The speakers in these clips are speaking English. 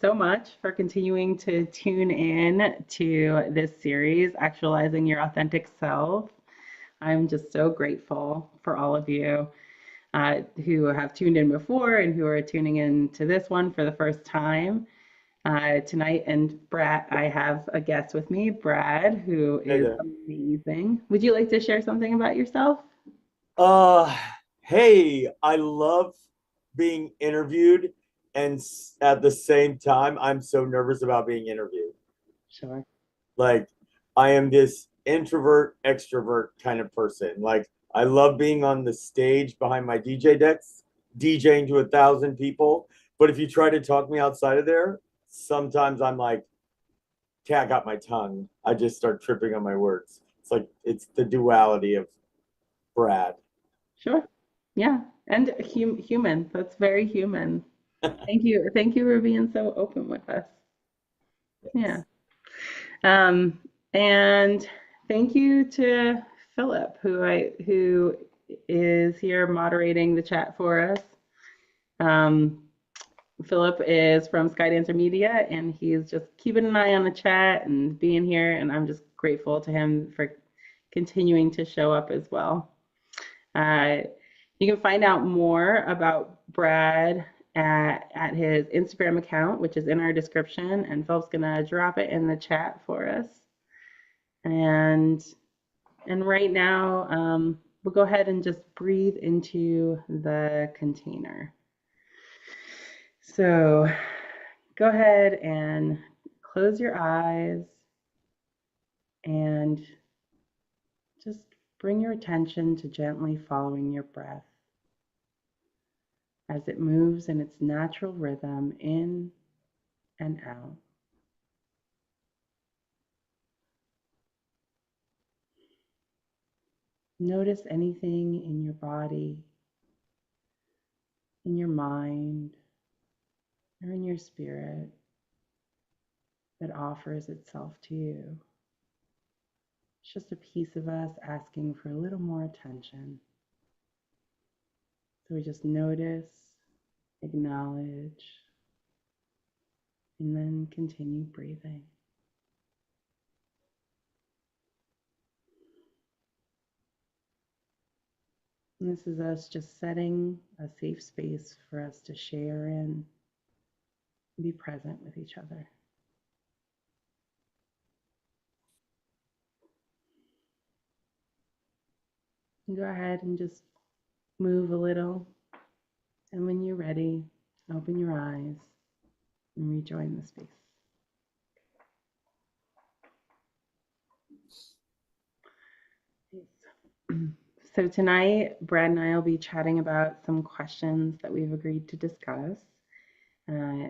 so much for continuing to tune in to this series, Actualizing Your Authentic Self. I'm just so grateful for all of you who have tuned in before and who are tuning in to this one for the first time tonight. And Brad, I have a guest with me, Brad, who Hey is there. amazing. Would you like to share something about yourself? Uh, hey, I love being interviewed, and at the same time, I'm so nervous about being interviewed. Sure. Like, I am this introvert, extrovert kind of person. Like, I love being on the stage behind my DJ decks, DJing to 1,000 people. But if you try to talk me outside of there, sometimes I'm like, cat got my tongue. I just start tripping on my words. It's like, it's the duality of Brad. Sure. Yeah. And human. That's very human. Thank you. Thank you for being so open with us. Yeah. Um, and thank you to Philip, who is here moderating the chat for us. Um, Philip is from Skydancer Media, and he's just keeping an eye on the chat and being here. And I'm just grateful to him for continuing to show up as well. Uh, you can find out more about Brad at his Instagram account, which is in our description, and Phil's gonna drop it in the chat for us. And and right now, we'll go ahead and just breathe into the container. So go ahead and close your eyes and just bring your attention to gently following your breath as it moves in its natural rhythm in and out. Notice anything in your body, in your mind, or in your spirit that offers itself to you. It's just a piece of us asking for a little more attention. So we just notice, acknowledge, and then continue breathing. And this is us just setting a safe space for us to share in and be present with each other. And go ahead and just move a little. And when you're ready, open your eyes and rejoin the space. So tonight, Brad and I will be chatting about some questions that we've agreed to discuss. Uh,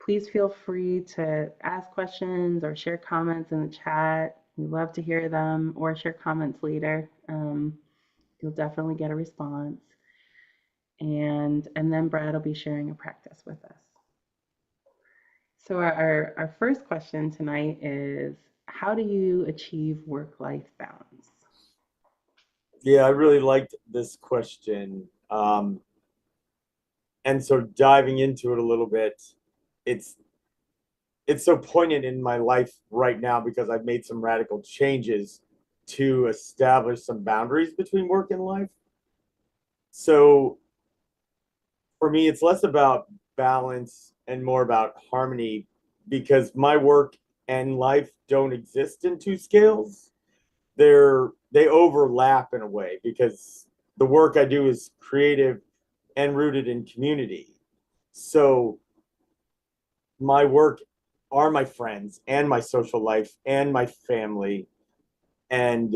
Please feel free to ask questions or share comments in the chat. We love to hear them, or share comments later. You'll definitely get a response. And then Brad will be sharing a practice with us. So our first question tonight is, how do you achieve work-life balance? Yeah, I really liked this question. And so diving into it a little bit, it's it's so poignant in my life right now because I've made some radical changes to establish some boundaries between work and life. So for me, it's less about balance and more about harmony because my work and life don't exist in two scales. They overlap in a way because the work I do is creative and rooted in community. So my work are my friends and my social life and my family. And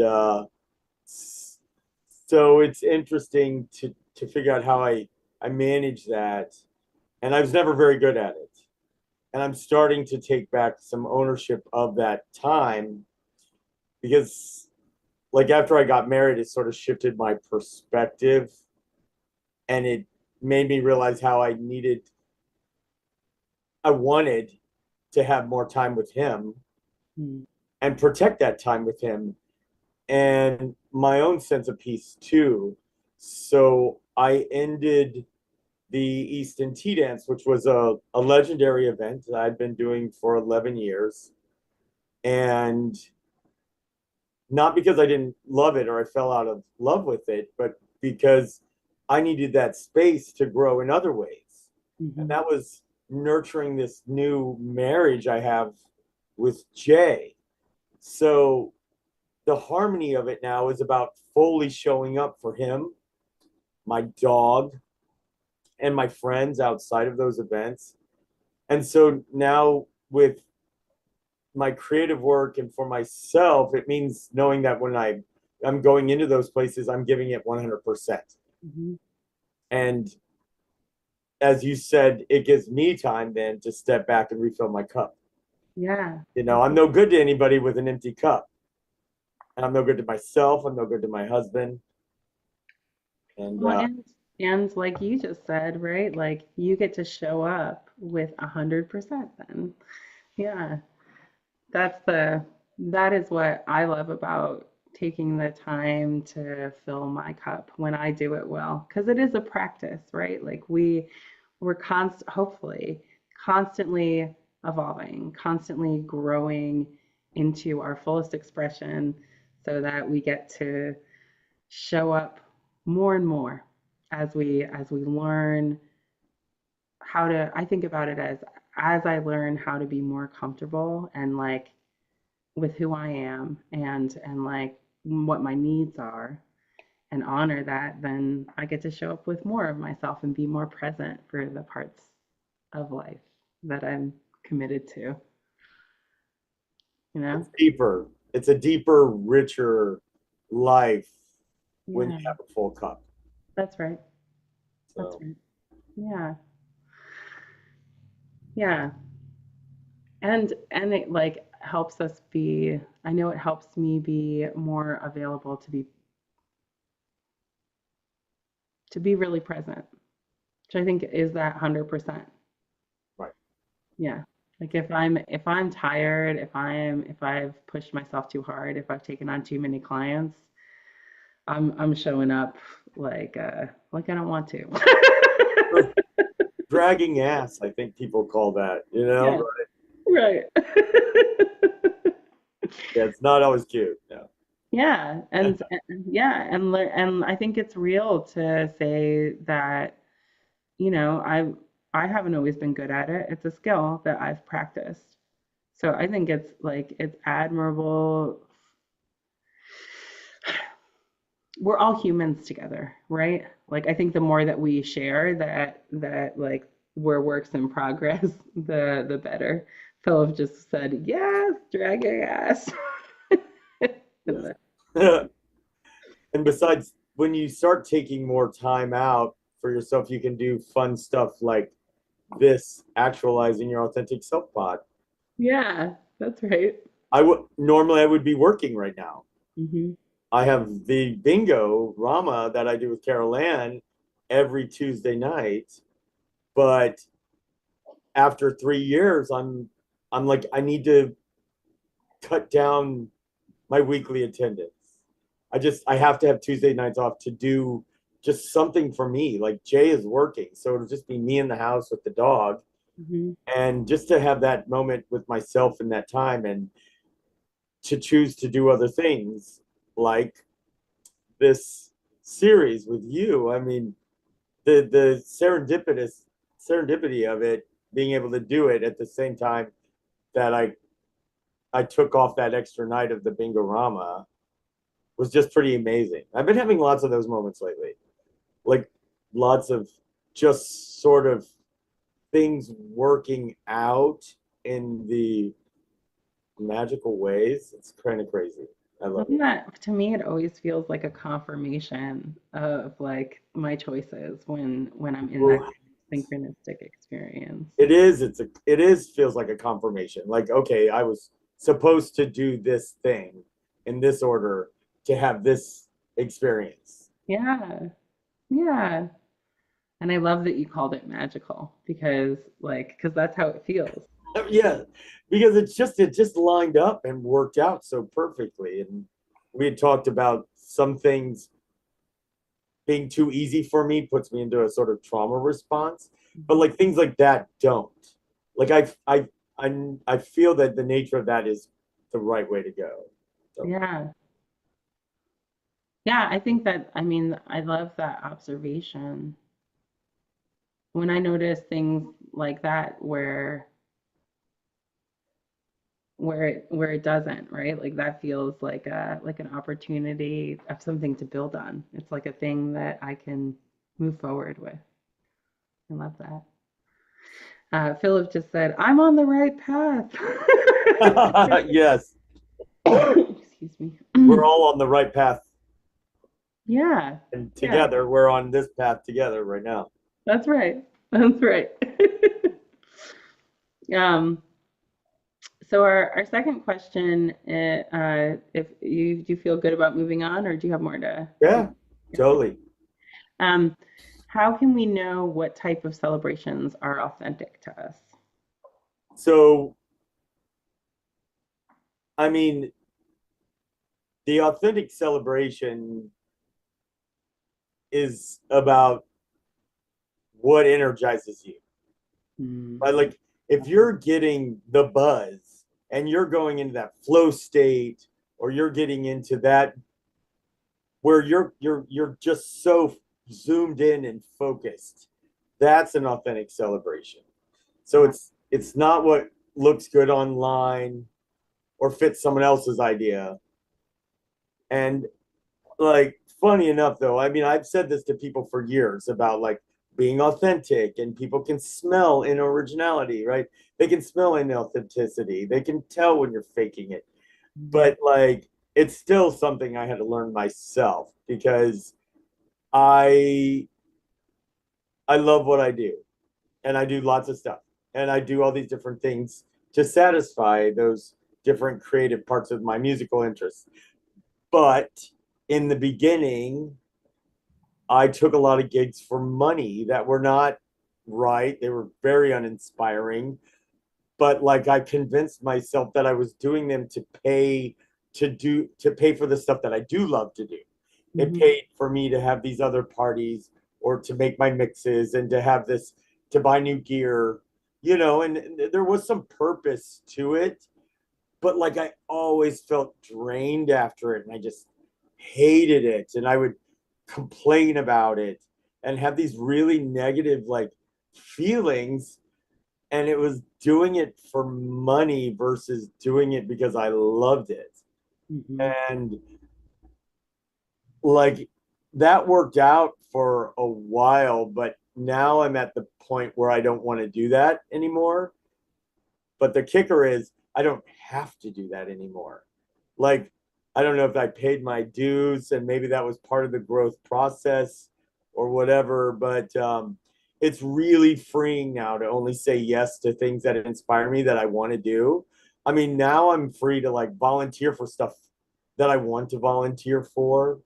so it's interesting to figure out how I manage that. And I was never very good at it. And I'm starting to take back some ownership of that time because, like, after I got married, it sort of shifted my perspective and it made me realize how I wanted to have more time with him Hmm. and protect that time with him and my own sense of peace too. So I ended the Easton Tea Dance, which was a legendary event that I'd been doing for 11 years. And not because I didn't love it or I fell out of love with it, but because I needed that space to grow in other ways. And Hmm. that was nurturing this new marriage I have with Jay. So the harmony of it now is about fully showing up for him, my dog, and my friends outside of those events. And so now with my creative work and for myself, it means knowing that when I'm going into those places, I'm giving it 100%. Hmm. And as you said, it gives me time then to step back and refill my cup. Yeah. You know, I'm no good to anybody with an empty cup. And I'm no good to myself. I'm no good to my husband. And Well, and like you just said, right? Like you get to show up with 100% then. Yeah. That's that is what I love about taking the time to fill my cup when I do it well, because it is a practice, right? Like we're hopefully constantly evolving, constantly growing into our fullest expression so that we get to show up more and more as we learn how to, I think about it as I learn how to be more comfortable and like with who I am and like what my needs are and honor that, then I get to show up with more of myself and be more present for the parts of life that I'm committed to, you know? it's deeper. It's a deeper, richer life when you Yeah, have a full cup. that's right. That's So right. Yeah. Yeah. And it like helps us be, I know it helps me be more available to be really present, which I think is that 100%. right. Yeah. Like if I'm tired, if I've pushed myself too hard, if I've taken on too many clients, I'm showing up like I don't want to. Dragging ass, I think people call that, you know? Yeah, right. Yeah, it's not always cute. No. Yeah, and yeah, and I think it's real to say that, I haven't always been good at it. It's a skill that I've practiced. So I think it's admirable. We're all humans together, right? Like I think the more that we share that like we're works in progress, the better. Philip just said, yes, drag your ass. Yes. And besides, when you start taking more time out for yourself, you can do fun stuff like this actualizing your authentic self pod. Yeah, that's right. I would be working right now. Hmm. I have the bingo Rama that I do with Carol Ann every Tuesday night, but after 3 years, I'm like I need to cut down my weekly attendance. I have to have Tuesday nights off to do just something for me. Like Jay is working, so it'll just be me in the house with the dog, Hmm. and just to have that moment with myself in that time, and to choose to do other things like this series with you. I mean, the serendipity of it, being able to do it at the same time that I took off that extra night of the bingo rama was just pretty amazing. I've been having lots of those moments lately, like lots of just sort of things working out in the magical ways. It's kind of crazy. I love Doesn't it. that, to me, it always feels like a confirmation of like my choices when I'm in that Well, kind of synchronistic experience. it is. It is feels like a confirmation. Like, okay, I was supposed to do this thing in this order to have this experience. Yeah, yeah. And I love that you called it magical because that's how it feels. Yeah, because it just lined up and worked out so perfectly. And we had talked about some things, being too easy for me puts me into a sort of trauma response. But Mhm. like things like that don't. Like I feel that the nature of that is the right way to go. So Yeah. Yeah, I think that, I mean, I love that observation. When I notice things like that where it doesn't, right? Like that feels like an opportunity of something to build on. It's like a thing that I can move forward with. I love that. Philip just said, "I'm on the right path." yes, Excuse me. we're all on the right path, Yeah, and yeah, together we're on this path together right now. that's right. That's right. Um, so our second question, if you do you feel good about moving on, or do you have more to Yeah, yeah. totally. Um, how can we know what type of celebrations are authentic to us? So, I mean, the authentic celebration is about what energizes you. Mm, Right? Like if you're getting the buzz and you're going into that flow state, or you're getting into that where you're just so zoomed in and focused, that's an authentic celebration. So yeah. it's not what looks good online or fits someone else's idea. And like funny enough though, I mean I've said this to people for years about like being authentic, and people can smell in originality, right? They can smell inauthenticity, they can tell when you're faking it. Mm, But like it's still something I had to learn myself, because i I love what I do, and I do lots of stuff, and I do all these different things to satisfy those different creative parts of my musical interests. But in the beginning, I took a lot of gigs for money that were not right. They were very uninspiring. But like I convinced myself that I was doing them to pay for the stuff that I do love to do. It mhm, paid for me to have these other parties, or to make my mixes, and to have this, to buy new gear, and there was some purpose to it. But like I always felt drained after it, and I just hated it, and I would complain about it and have these really negative like feelings, and it was doing it for money versus doing it because I loved it. mhm. And like that worked out for a while, but now I'm at the point where I don't want to do that anymore. But the kicker is I don't have to do that anymore. Like, I don't know if I paid my dues, and maybe that was part of the growth process or whatever, but it's really freeing now to only say yes to things that inspire me, that I want to do. I mean, now I'm free to like volunteer for stuff that I want to volunteer for.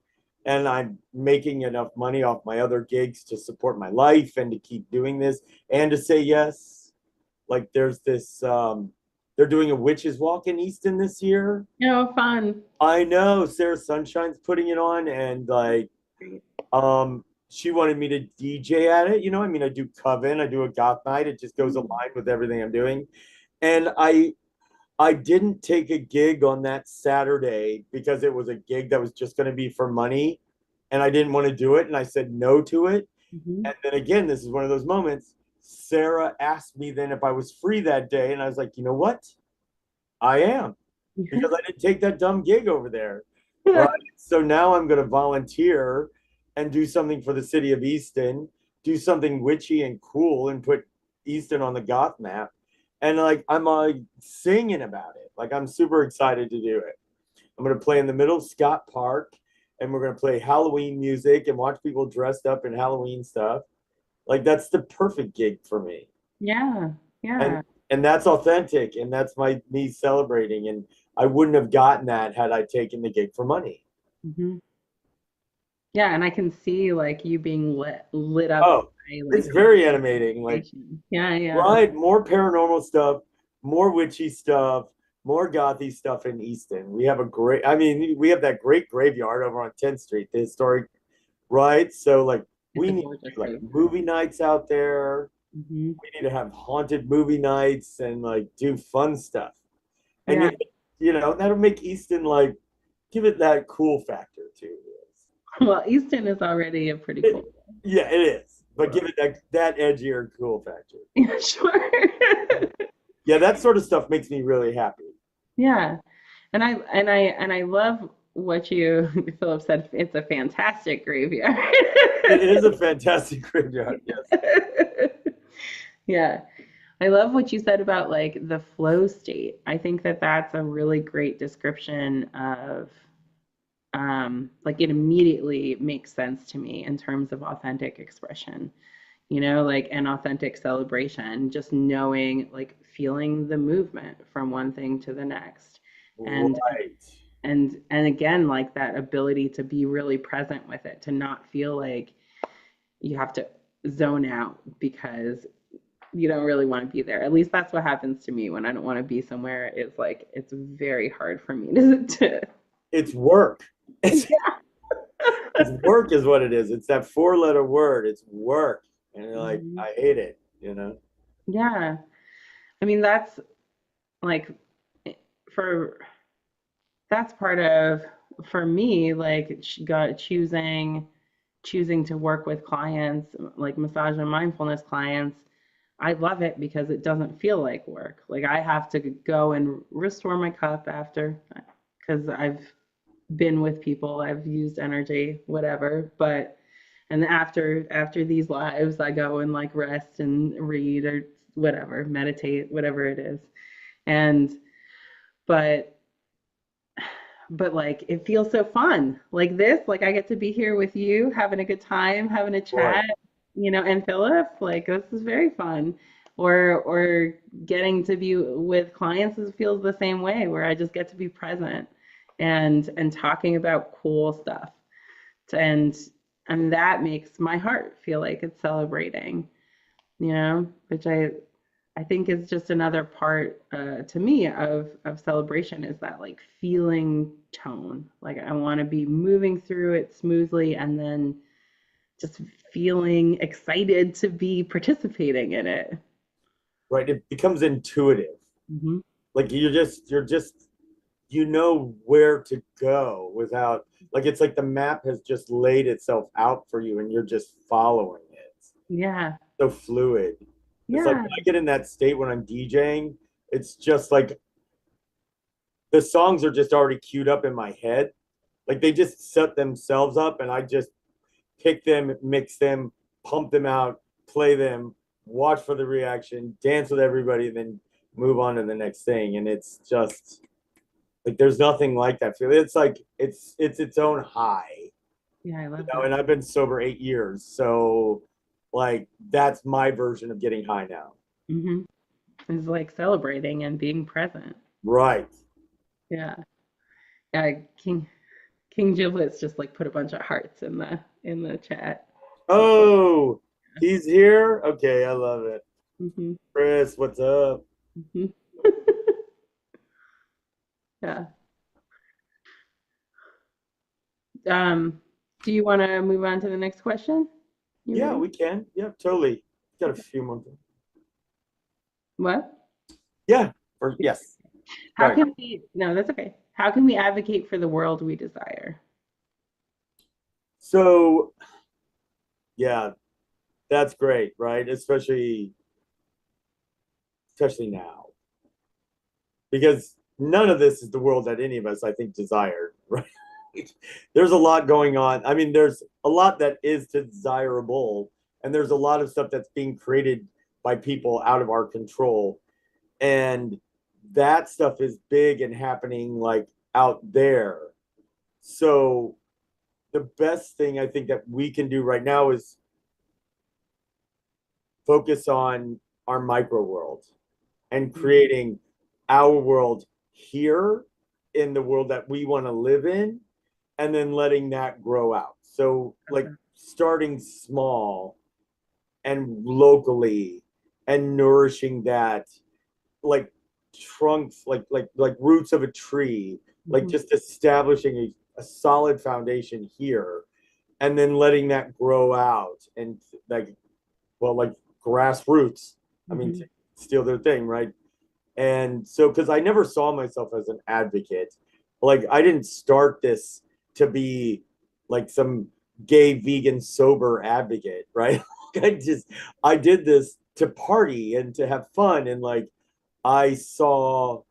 And I'm making enough money off my other gigs to support my life and to keep doing this and to say yes. Like there's this they're doing a witches walk in Easton this year. Oh, fun. I know Sarah Sunshine's putting it on, and like Great. she wanted me to DJ at it. I mean I do Coven, I do a goth night. It just goes Mm, aligned with everything I'm doing. And I didn't take a gig on that Saturday because it was a gig that was just going to be for money, and I didn't want to do it, and I said no to it. mhm. And then again, this is one of those moments. Sarah asked me then if I was free that day, and I was like, you know what? I am, because I didn't take that dumb gig over there. Right. So now I'm going to volunteer and do something for the city of Easton, do something witchy and cool, and put Easton on the goth map. And like, I'm singing about it. Like, I'm super excited to do it. I'm going to play in the middle of Scott Park, and we're going to play Halloween music and watch people dressed up in Halloween stuff. Like that's the perfect gig for me. Yeah, And yeah. and that's authentic, and that's me celebrating, and I wouldn't have gotten that had I taken the gig for money. Mhm. Yeah, and I can see like you being lit up Oh, by it's like very animating. Like, sensation. Yeah, yeah. right, more paranormal stuff, more witchy stuff, more gothy stuff in Easton. We have a great, I mean, we have that great graveyard over on 10th Street, the historic right? So like It's we a need to gorgeous do like place. movie nights out there. Hmm. We need to have haunted movie nights and like do fun stuff. And Yeah. you know, that'll make Easton like give it that cool factor too. Well, Easton is already a pretty cool. Yeah, it is. But give it that edgier cool factor. Yeah, sure. Yeah, that sort of stuff makes me really happy. Yeah. And I love what you Philip said it's a fantastic graveyard. It is a fantastic graveyard, yes. Yeah. I love what you said about like the flow state. I think that that's a really great description of like it immediately makes sense to me in terms of authentic expression, like an authentic celebration, just knowing, like feeling the movement from one thing to the next. And Right. and again, like that ability to be really present with it, to not feel like you have to zone out because you don't really want to be there. At least that's what happens to me when I don't want to be somewhere. It's like it's very hard for me to It's work. It's, yeah. it's work is what it is. It's that four-letter word. It's work. And you're like, Mhm. I hate it, you know? Yeah. I mean, like for that's part of, for me, like got choosing to work with clients, like massage and mindfulness clients. I love it because it doesn't feel like work. Like I have to go and restore my cup after, because I've been with people, I've used energy, whatever. But and after these lives, I go and like rest and read or whatever, meditate, whatever it is. And but like it feels so fun. Like this, like I get to be here with you, having a good time, having a Boy, chat, and Philip, like this is very fun. Or getting to be with clients feels the same way, where I just get to be present and talking about cool stuff. And and that makes my heart feel like it's celebrating, which I think is just another part, to me, of celebration, is that like feeling tone. Like I want to be moving through it smoothly and then just feeling excited to be participating in it. right? It becomes intuitive. Hmm. Like you're just you know where to go without like it's like the map has just laid itself out for you and you're just following it. Yeah. So fluid. It's like Yeah. when I get in that state when I'm DJing, it's just like the songs are just already queued up in my head. Like they just set themselves up and I just pick them, mix them, pump them out, play them, watch for the reaction, dance with everybody, and then move on to the next thing. And it's just like there's nothing like that feeling. It's like it's its own high, Yeah, I you love know. that. And I've been sober 8 years, so like that's my version of getting high now. Hmm. It's like celebrating and being present. Right. Yeah. Yeah. King Giblets just like put a bunch of hearts in the chat. So Oh, he's here. Okay, I love it. hmm. Chris, what's up? Hmm. Yeah. Um, do you want to move on to the next question? You Yeah, ready? we can. Yeah, totally. Got a Okay. few more. What? Yeah. Or yes. How Sorry. can we, no, that's okay. How can we advocate for the world we desire? So yeah, that's great, right? Especially now. Because none of this is the world that any of us, I think, desired, right? There's a lot going on. I mean, there's a lot that is desirable, and there's a lot of stuff that's being created by people out of our control. And that stuff is big and happening like out there. So the best thing I think that we can do right now is focus on our micro world and Mhm. creating our world here in the world that we want to live in and then letting that grow out. So like Okay. starting small and locally and nourishing that like trunks like roots of a tree, like Mhm. just establishing a solid foundation here and then letting that grow out and like, well, like grassroots, I mean, Hmm. steal their thing, right? And so, because I never saw myself as an advocate, like I didn't start this to be like some gay, vegan, sober advocate, right? I did this to party and to have fun. And like, I saw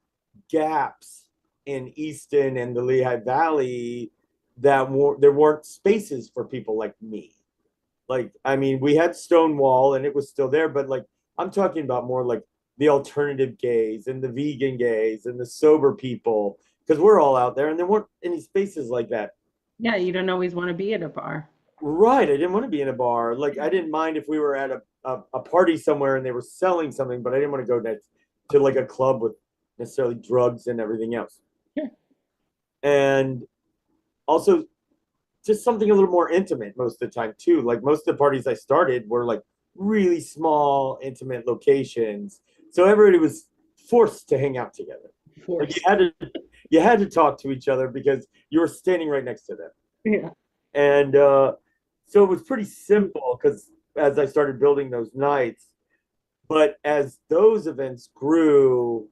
gaps in Easton and the Lehigh Valley there weren't spaces for people like me. Like, I mean, we had Stonewall and it was still there, but like, I'm talking about more like the alternative gays and the vegan gays and the sober people, because we're all out there and there weren't any spaces like that. Yeah, you don't always want to be at a bar. Right. I didn't want to be in a bar. Like, I didn't mind if we were at a party somewhere and they were selling something, but I didn't want to go next to like a club with necessarily drugs and everything else. Yeah. And also, just something a little more intimate most of the time too. Like most of the parties I started were like really small, intimate locations, so everybody was forced to hang out together. Like Forced. you had to talk to each other because you were standing right next to them, Yeah. and so it was pretty simple. Because as I started building those nights, but as those events grew,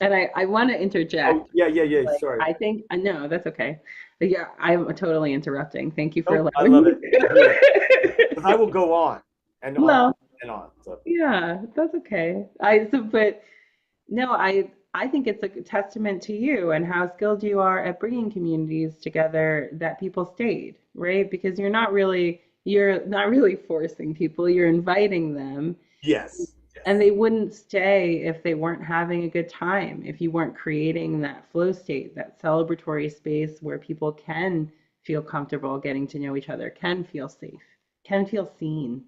And I want to oh interject. yeah, yeah, yeah. Like, Sorry. I think, I know that's okay. Yeah, I'm totally interrupting. Thank you for Nope, I allowing love me. it. Do it because I will go on and on Well, and on. So yeah, that's okay. But no, I think it's a testament to you and how skilled you are at bringing communities together that people stayed, right? Because you're not really forcing people, you're inviting them, yes, and yes. they wouldn't stay if they weren't having a good time, if you weren't creating that flow state, that celebratory space where people can feel comfortable getting to know each other, can feel safe, can feel seen.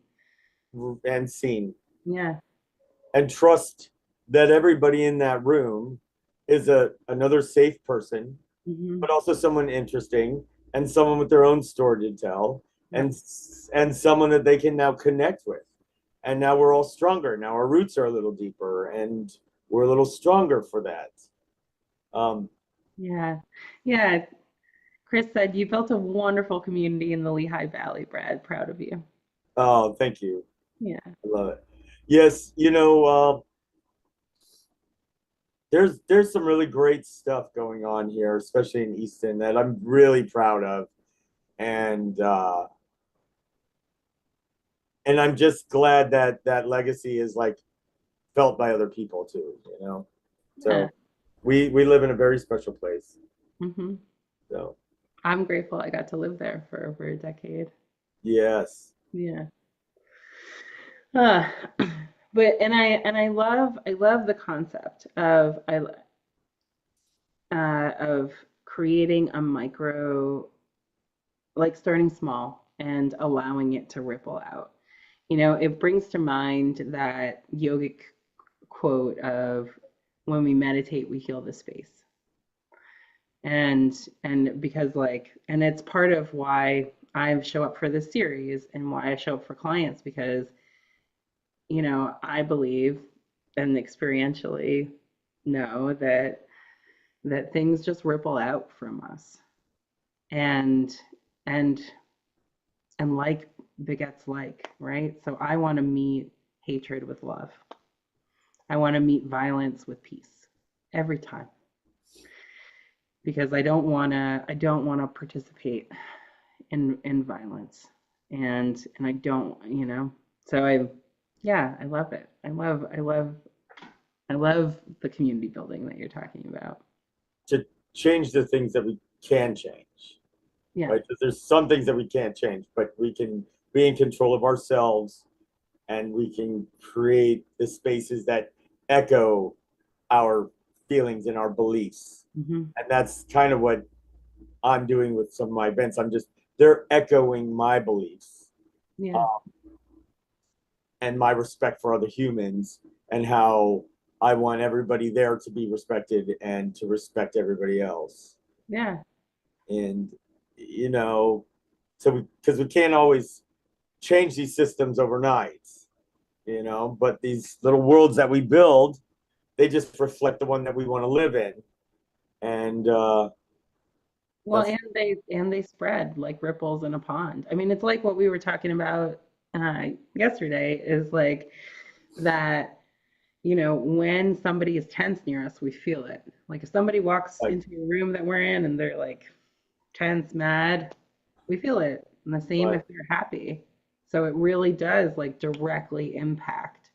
And seen, Yeah. and trust that everybody in that room is a another safe person, Hmm. but also someone interesting and someone with their own story to tell, Yep. and someone that they can now connect with. And now we're all stronger. Now our roots are a little deeper, and we're a little stronger for that. Um, Yeah. Yeah. Chris said you built a wonderful community in the Lehigh Valley, Brad. Proud of you. oh, thank you. Yeah. I love it. Yes, there's some really great stuff going on here, especially in Easton, that I'm really proud of, and I'm just glad that that legacy is like felt by other people too. Yeah. So we live in a very special place. Hmm. So I'm grateful I got to live there for over a decade. yes, Yeah. Uh, but I love the concept of creating a micro, like starting small and allowing it to ripple out. It brings to mind that yogic quote of when we meditate, we heal the space. And because and it's part of why I show up for this series and why I show up for clients because I believe and experientially know that things just ripple out from us and and and like begets like, right? So I want to meet hatred with love. I want to meet violence with peace every time because I don't want to participate in violence. And I don't, so I love it. I love the community building that you're talking about. to change the things that we can change, Yeah. right? 'Cause there's some things that we can't change, but we can be in control of ourselves, and we can create the spaces that echo our feelings and our beliefs. Hmm. And that's kind of what I'm doing with some of my events. They're echoing my beliefs, Yeah. uh, and my respect for other humans, and how I want everybody there to be respected and to respect everybody else. Yeah. And, so because we can't always change these systems overnight, but these little worlds that we build, they just reflect the one that we want to live in. And Well, That's and they spread like ripples in a pond. I mean, it's like what we were talking about yesterday is like that, when somebody is tense near us, we feel it. Like if somebody walks like into a room that we're in and they're like tense, mad, we feel it. And the same right, if they're happy. So it really does like directly impact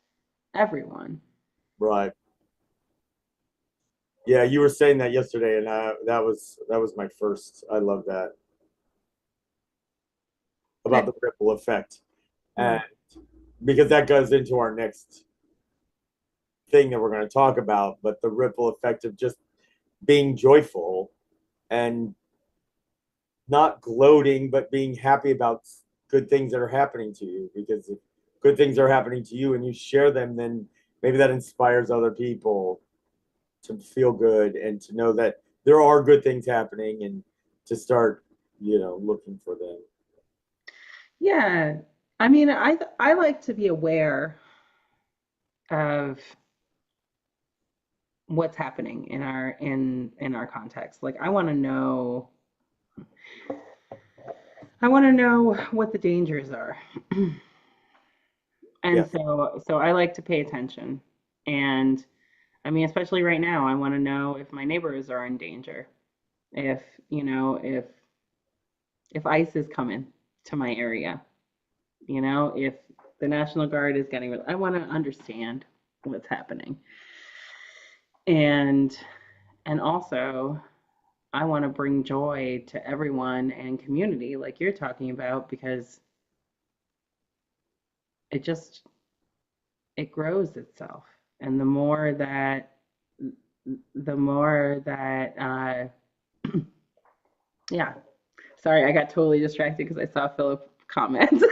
everyone. right. Yeah, you were saying that yesterday, and that was my first. I love that about Good. the ripple effect, Yeah. and because that goes into our next thing that we're going to talk about. But the ripple effect of just being joyful and not gloating, but being happy about good things that are happening to you. Because if good things are happening to you and you share them, then maybe that inspires other people to feel good and to know that there are good things happening and to start, looking for them. Yeah. I mean, I like to be aware of what's happening in our context. Like I want to know what the dangers are. And Yes, so I like to pay attention. And I mean, especially right now, I want to know if my neighbors are in danger. If, if ICE is coming to my area, if the National Guard is getting, I want to understand what's happening. And and also I want to bring joy to everyone and community like you're talking about because it just it grows itself. And the more that yeah. Sorry, I got totally distracted because I saw Philip comment.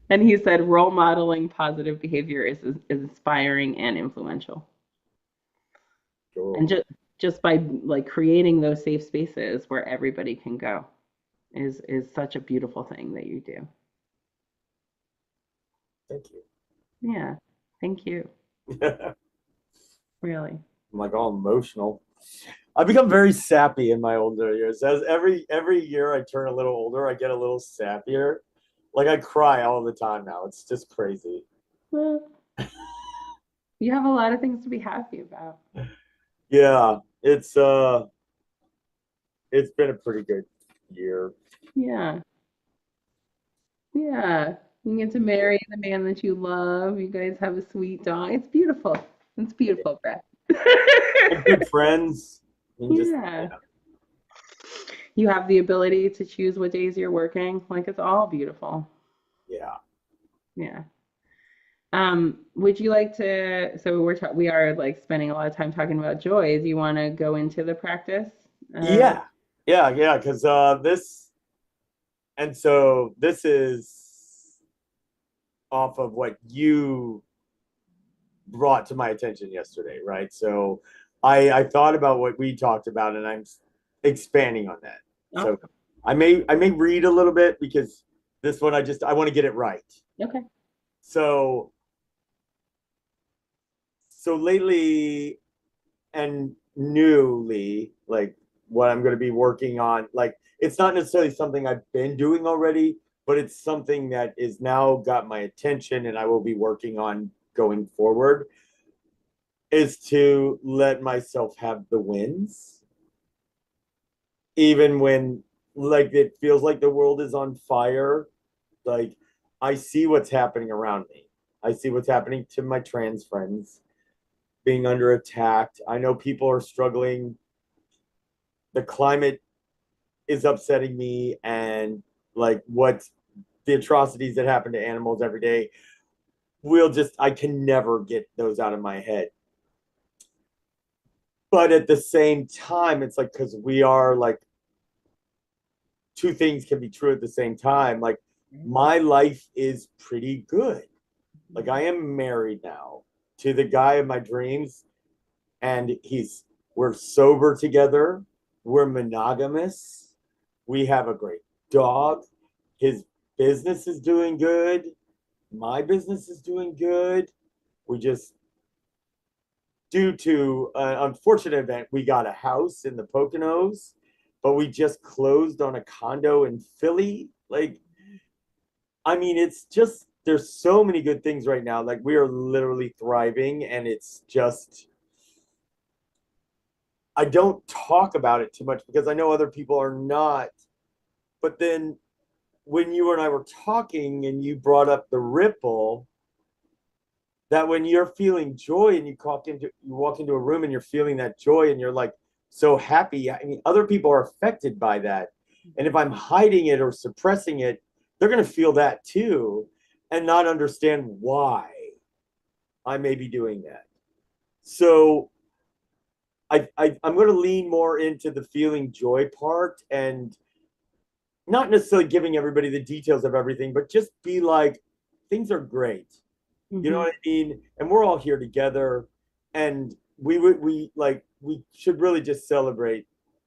And he said role modeling positive behavior is inspiring and influential. And sure. just by like creating those safe spaces where everybody can go is such a beautiful thing that you do. Thank you. Yeah. Thank you. I'm Really. like all emotional. I've become very sappy in my older years. As every year I turn a little older, I get a little sappier. Like I cry all the time now. It's just crazy. Well, you have a lot of things to be happy about. Yeah, it's been a pretty good year. Yeah. Yeah. You get to marry the man that you love. You guys have a sweet dog. It's beautiful. It's beautiful, Brett. And good friends. And just Yeah. You have the ability to choose what days you're working. Like it's all beautiful. yeah. Yeah. Would you like to, so we are like spending a lot of time talking about joy. Do you want to go into the practice? Yeah. Yeah, because this is off of what you brought to my attention yesterday, right? So I thought about what we talked about and I'm expanding on that. So Awesome. I may read a little bit because this one I want to get it right. Okay. So lately and newly, like what I'm going to be working on, like it's not necessarily something I've been doing already, but it's something that is now got my attention and I will be working on going forward, is to let myself have the wins even when like it feels like the world is on fire. Like I see what's happening around me. I see what's happening to my trans friends being under attack. I know people are struggling. The climate is upsetting me, and like what the atrocities that happen to animals every day will just I can never get those out of my head. But at the same time, it's like because we are like two things can be true at the same time. Like my life is pretty good. Like I am married now to the guy of my dreams, and we're sober together. We're monogamous. We have a great dog. His business is doing good. My business is doing good. We just, due to an unfortunate event, we got a house in the Poconos, but we just closed on a condo in Philly. Like, I mean, it's just, there's so many good things right now. Like, we are literally thriving, and it's just, I don't talk about it too much because I know other people are not. But then when you and I were talking and you brought up the ripple, that when you're feeling joy and you walk into a room and you're feeling that joy and you're like so happy. I mean, other people are affected by that. And if I'm hiding it or suppressing it, they're going to feel that too and not understand why I may be doing that. So I'm going to lean more into the feeling joy part and not necessarily giving everybody the details of everything, but just be like, things are great. You know Hmm. what I mean? And we're all here together, and we should really just celebrate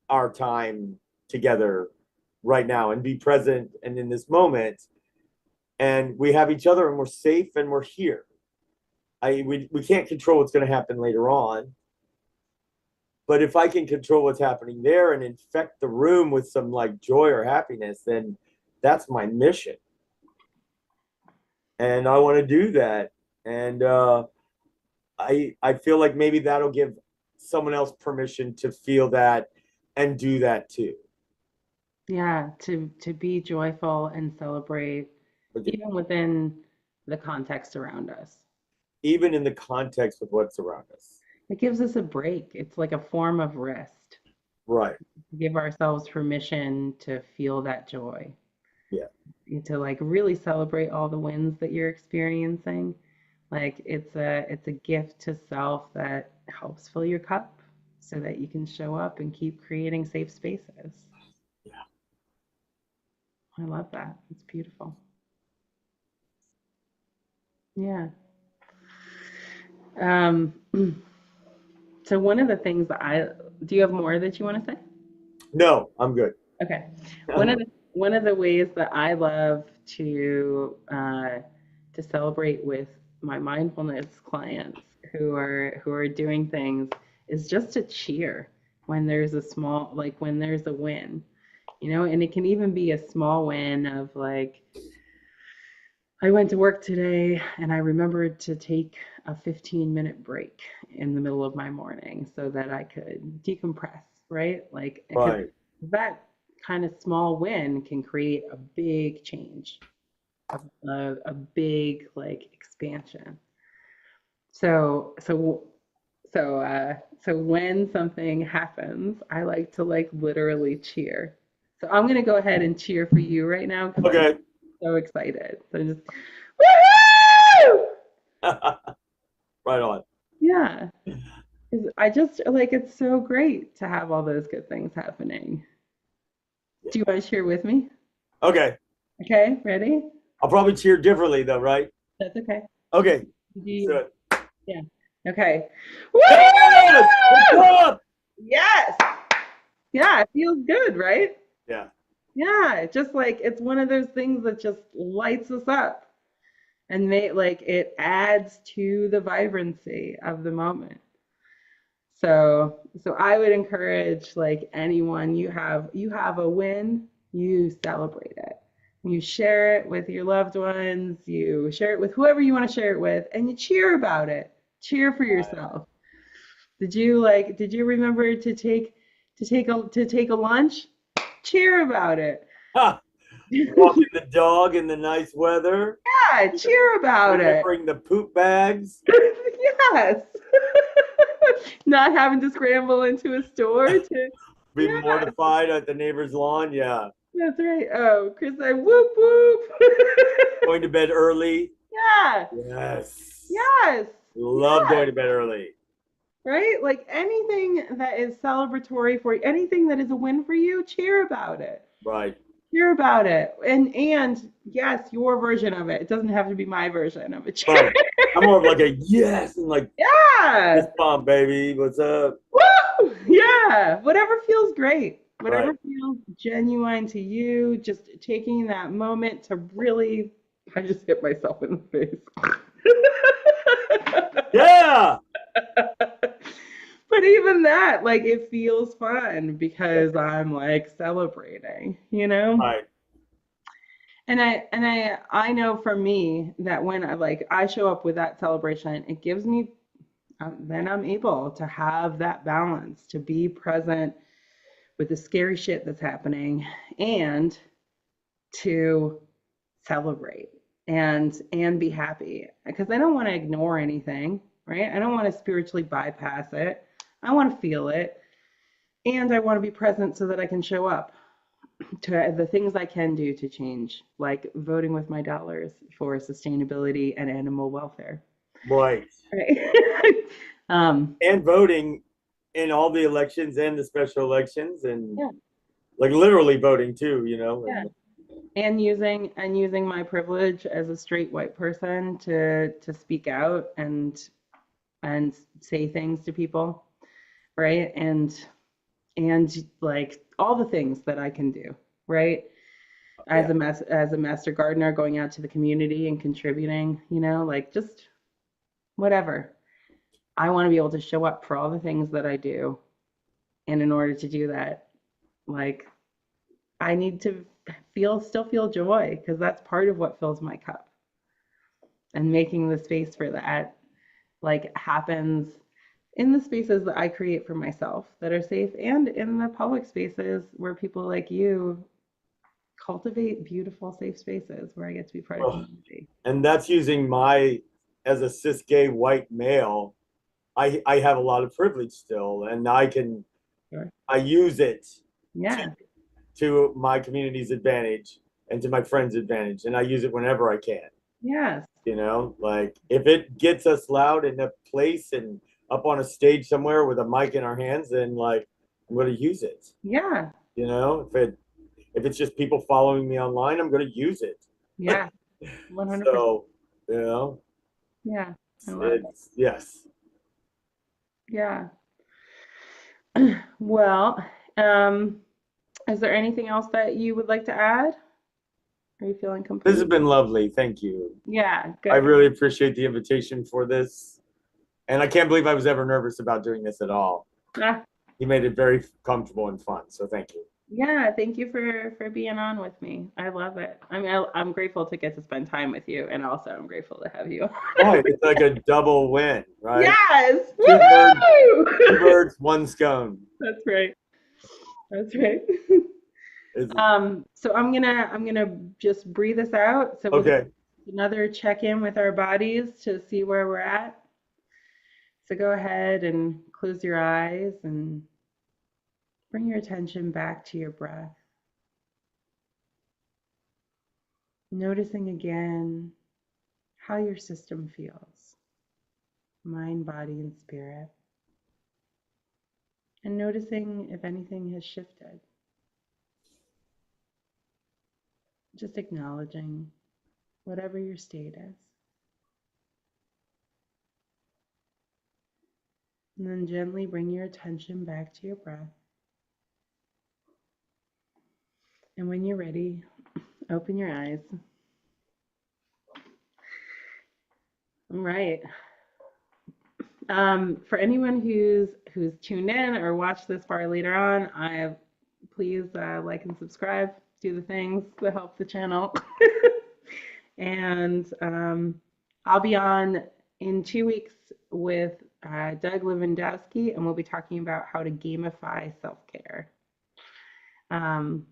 our time together right now and be present and in this moment. And we have each other, and we're safe, and we're here. We can't control what's going to happen later on, but if I can control what's happening there and infect the room with some like joy or happiness, then that's my mission, and I want to do that. And I feel like maybe that'll give someone else permission to feel that and do that too. Yeah, to be joyful and celebrate even within the context around us. Even in the context of what's around us. It gives us a break. It's like a form of rest. Right. Give ourselves permission to feel that joy, Yeah. to like really celebrate all the wins that you're experiencing. Like it's a gift to self that helps fill your cup so that you can show up and keep creating safe spaces. Yeah. I love that. It's beautiful. Yeah. Um, so one of the things that do you have more that you want to say? No, I'm good. Okay. I'm good. One of the ways that I love to celebrate with my mindfulness clients who are doing things is just to cheer when there's a small like when there's a win, you know, and it can even be a small win of like I went to work today and I remembered to take a 15-minute break in the middle of my morning so that I could decompress, right? Like, because Right. that kind of small win can create a big change, a big like expansion. So, so, so when something happens, I like to like literally cheer. So I'm gonna go ahead and cheer for you right now because I'm Okay. so excited. So just woohoo! Right on. Yeah. 'Cause I just like it's so great to have all those good things happening. Yeah. Do you want to cheer with me? Okay. Okay, ready? I'll probably cheer differently though, right? That's okay. Okay. You, So, yeah. Okay. yes! What's Woo! up? Yes. Yeah, it feels good, right? Yeah. Yeah, it's just like it's one of those things that just lights us up and like it adds to the vibrancy of the moment. So I would encourage like anyone you have a win, you celebrate it. You share it with your loved ones, you share it with whoever you want to share it with, and you cheer about it. Cheer for yourself. Did you remember to take a lunch? Cheer about it. Ha! Walking the dog in the nice weather, Yeah, cheer about it. remembering the poop bags. Yes. Not having to scramble into a store to, Be yeah, mortified at the neighbor's lawn. Yeah. that's right. Oh, Chris said whoop whoop. Going to bed early. Yeah. Yes. Yes. Love going Yes. to bed early. Right? Like anything that is celebratory for you, anything that is a win for you, cheer about it. Right. Cheer about it. And yes, your version of it. It doesn't have to be my version of it. Cheer. Right. I'm more of like a yes and like this Yeah. bomb, baby. What's up? Woo! Yeah. Whatever feels great. Whatever Right. feels genuine to you, just taking that moment to really I just hit myself in the face. Yeah. But even that, like, it feels fun because I'm like celebrating, you know? Right. And I know for me that when I show up with that celebration, it gives me then I'm able to have that balance, to be present with the scary shit that's happening and to celebrate and be happy because I don't want to ignore anything, right? I don't want to spiritually bypass it. I want to feel it and I want to be present so that I can show up to the things I can do to change, like voting with my dollars for sustainability and animal welfare. Right. Right. And voting in all the elections and the special elections and Yeah, like literally voting too, yeah. and And using my privilege as a straight white person to speak out and say things to people, right? And like all the things that I can do, right? yeah. As a master gardener, going out to the community and contributing, like just whatever. I want to be able to show up for all the things that I do. And in order to do that, like I need to still feel joy because that's part of what fills my cup. And making the space for that like happens in the spaces that I create for myself that are safe and in the public spaces where people like you cultivate beautiful safe spaces where I get to be part of Ugh. community. And that's using my as a cis gay white male. I have a lot of privilege still, and Sure. I use it to Yeah. to my community's advantage and to my friends' advantage, and I use it whenever I can. Yes. Like if it gets us loud in a place and up on a stage somewhere with a mic in our hands, then like I'm going to use it. Yeah. If it's just people following me online, I'm going to use it. Yeah. 100%. So you know, Yeah. I love it. it's yes. Yeah. Well, um, is there anything else that you would like to add? Are you feeling This has complete? been lovely. Thank you. Yeah, I good. really appreciate the invitation for this. And I can't believe I was ever nervous about doing this at all. Ah, You made it very comfortable and fun. So thank you. yeah, thank you for being on with me. I love it. I mean, I'm grateful to get to spend time with you, and also I'm grateful to have you. Right. It's like a double win, right? Yes! Two birds, two Woohoo! birds, one scone. That's right. That's right. Is So I'm gonna just breathe us out. So we'll do okay. another check-in with our bodies to see where we're at. So go ahead and close your eyes and bring your attention back to your breath. Noticing again how your system feels, mind, body, and spirit. And noticing if anything has shifted. Just acknowledging whatever your state is. And then gently bring your attention back to your breath. And when you're ready, open your eyes. All right. For anyone who's tuned in or watched this far later on, please like and subscribe. Do the things that help the channel. And I'll be on in 2 weeks with Doug Lewandowski, and we'll be talking about how to gamify self-care. Um,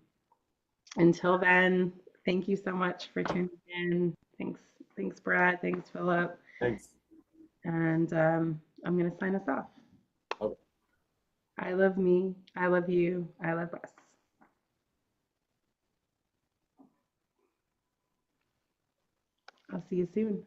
until then, thank you so much for tuning in. Thanks, Brad. Thanks, Philip. Thanks. And I'm going to sign us off. Okay. I love me. I love you. I love us. I'll see you soon.